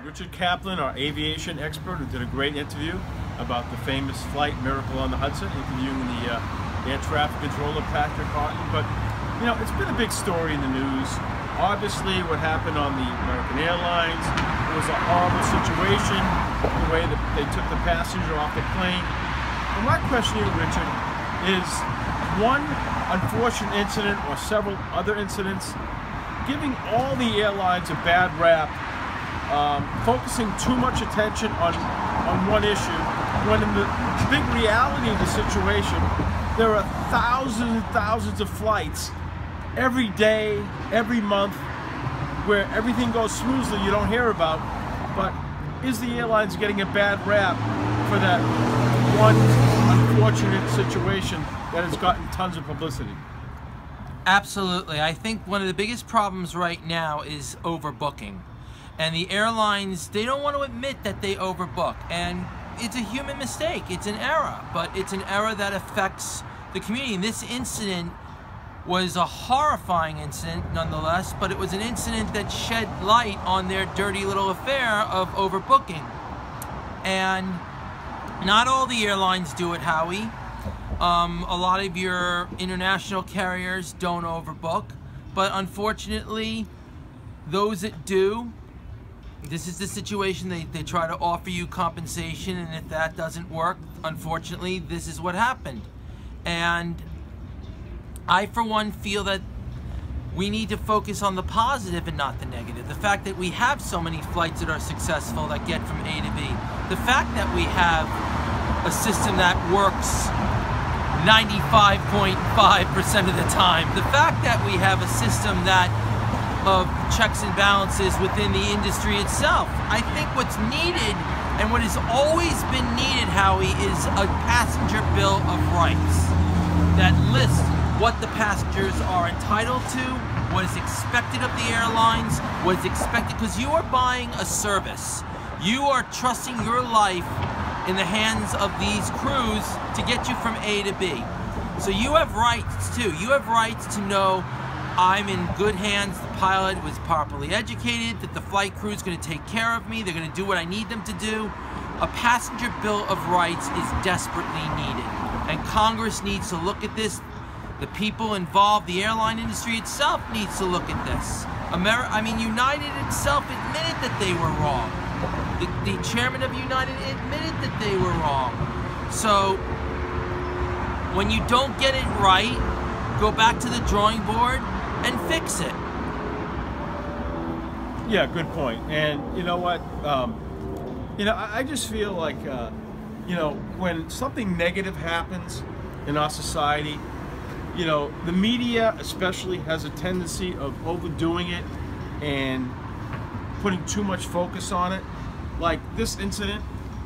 Richard Kaplan, our aviation expert, who did a great interview about the famous flight Miracle on the Hudson, interviewing the air traffic controller Patrick Harton. But you know, it's been a big story in the news. Obviously, what happened on the American Airlines, it was a horrible situation, the way that they took the passenger off the plane. And my question to you, Richard, is one unfortunate incident or several other incidents giving all the airlines a bad rap, focusing too much attention on one issue, when in the big reality of the situation, there are thousands and thousands of flights every day, every month, where everything goes smoothly, you don't hear about. But is the airlines getting a bad rap for that one unfortunate situation that has gotten tons of publicity? Absolutely. I think one of the biggest problems right now is overbooking. And the airlines, they don't want to admit that they overbook. And it's a human mistake. It's an error. But it's an error that affects the community. And this incident was a horrifying incident nonetheless, but it was an incident that shed light on their dirty little affair of overbooking. And not all the airlines do it, Howie. A lot of your international carriers don't overbook, but unfortunately, those that do, this is the situation. They try to offer you compensation, and if that doesn't work, unfortunately, this is what happened. And I, for one, feel that we need to focus on the positive and not the negative. The fact that we have so many flights that are successful that get from A to B. The fact that we have a system that works 95.5% of the time. The fact that we have a system that of checks and balances within the industry itself. I think what's needed, and what has always been needed, Howie, is a passenger bill of rights that lists what the passengers are entitled to, what is expected of the airlines, what is expected, because you are buying a service. You are trusting your life in the hands of these crews to get you from A to B. So you have rights too. You have rights to know I'm in good hands, the pilot was properly educated, that the flight crew is going to take care of me, they're going to do what I need them to do. A passenger bill of rights is desperately needed. And Congress needs to look at this. The people involved, the airline industry itself needs to look at this. United itself admitted that they were wrong. The chairman of United admitted that they were wrong. So when you don't get it right, go back to the drawing board and fix it. Yeah, good point. And you know what? I just feel like, when something negative happens in our society, the media especially has a tendency of overdoing it and putting too much focus on it. Like this incident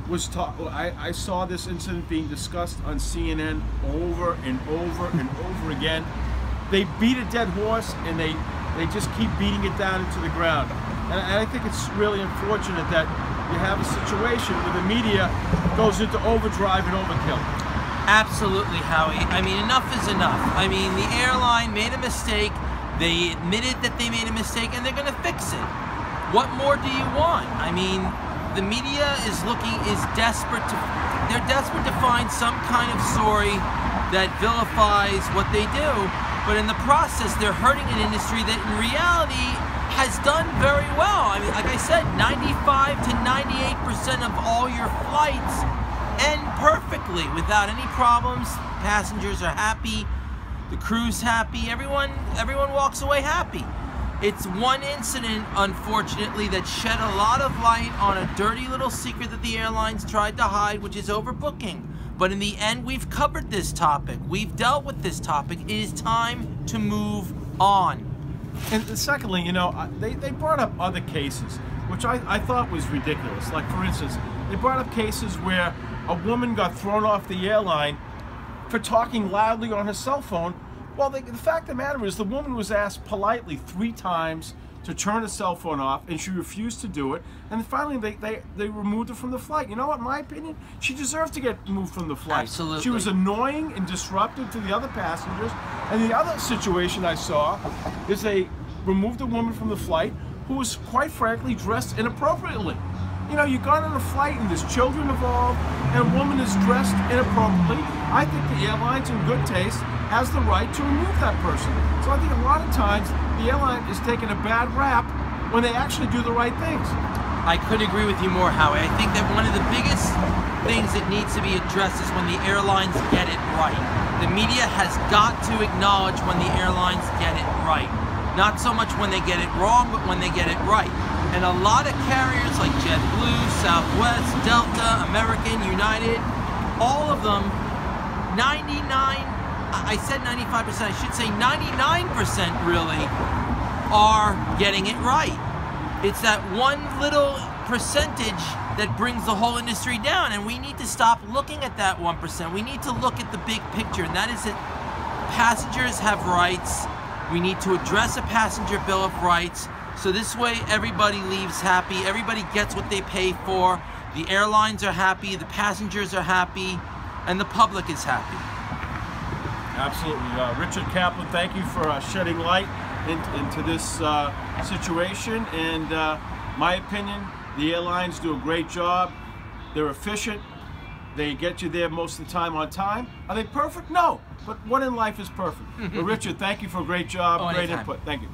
was I saw this incident being discussed on CNN over and over and over again. They beat a dead horse and they just keep beating it down into the ground. And I think it's really unfortunate that you have a situation where the media goes into overdrive and overkill. Absolutely, Howie. Enough is enough. The airline made a mistake. They admitted that they made a mistake, and they're going to fix it. What more do you want? The media is desperate to find some kind of story that vilifies what they do, but in the process, they're hurting an industry that in reality has done very well. Like I said, 95 to 98% of all your flights end perfectly without any problems. Passengers are happy, the crew's happy, everyone walks away happy. It's one incident, unfortunately, that shed a lot of light on a dirty little secret that the airlines tried to hide, which is overbooking. But in the end, we've covered this topic. We've dealt with this topic. It is time to move on. And secondly, they brought up other cases, which I thought was ridiculous. Like, for instance, they brought up cases where a woman got thrown off the airline for talking loudly on her cell phone. Well, the fact of the matter is the woman was asked politely 3 times to turn her cell phone off, and she refused to do it. And finally, they removed her from the flight. You know what? In my opinion, she deserved to get removed from the flight. Absolutely. She was annoying and disruptive to the other passengers. And the other situation I saw is they removed a woman from the flight who was, quite frankly, dressed inappropriately. You know, you got on a flight and there's children involved and a woman is dressed inappropriately. I think the airlines, in good taste, has the right to remove that person. So I think a lot of times the airline is taking a bad rap when they actually do the right things. I couldn't agree with you more, Howie. I think that one of the biggest things that needs to be addressed is when the airlines get it right. The media has got to acknowledge when the airlines get it right. Not so much when they get it wrong, but when they get it right. And a lot of carriers like JetBlue, Southwest, Delta, American, United, all of them, I said 95%, I should say 99% really, are getting it right. It's that one little percentage that brings the whole industry down, and we need to stop looking at that 1%. We need to look at the big picture, and that is that passengers have rights. We need to address a passenger bill of rights, so this way everybody leaves happy, everybody gets what they pay for, the airlines are happy, the passengers are happy, and the public is happy. Absolutely. Richard Kaplan, thank you for shedding light into this situation. And my opinion, the airlines do a great job. They're efficient. They get you there most of the time on time. Are they perfect? No. But what in life is perfect? But Richard, thank you for a great job, great input. Thank you.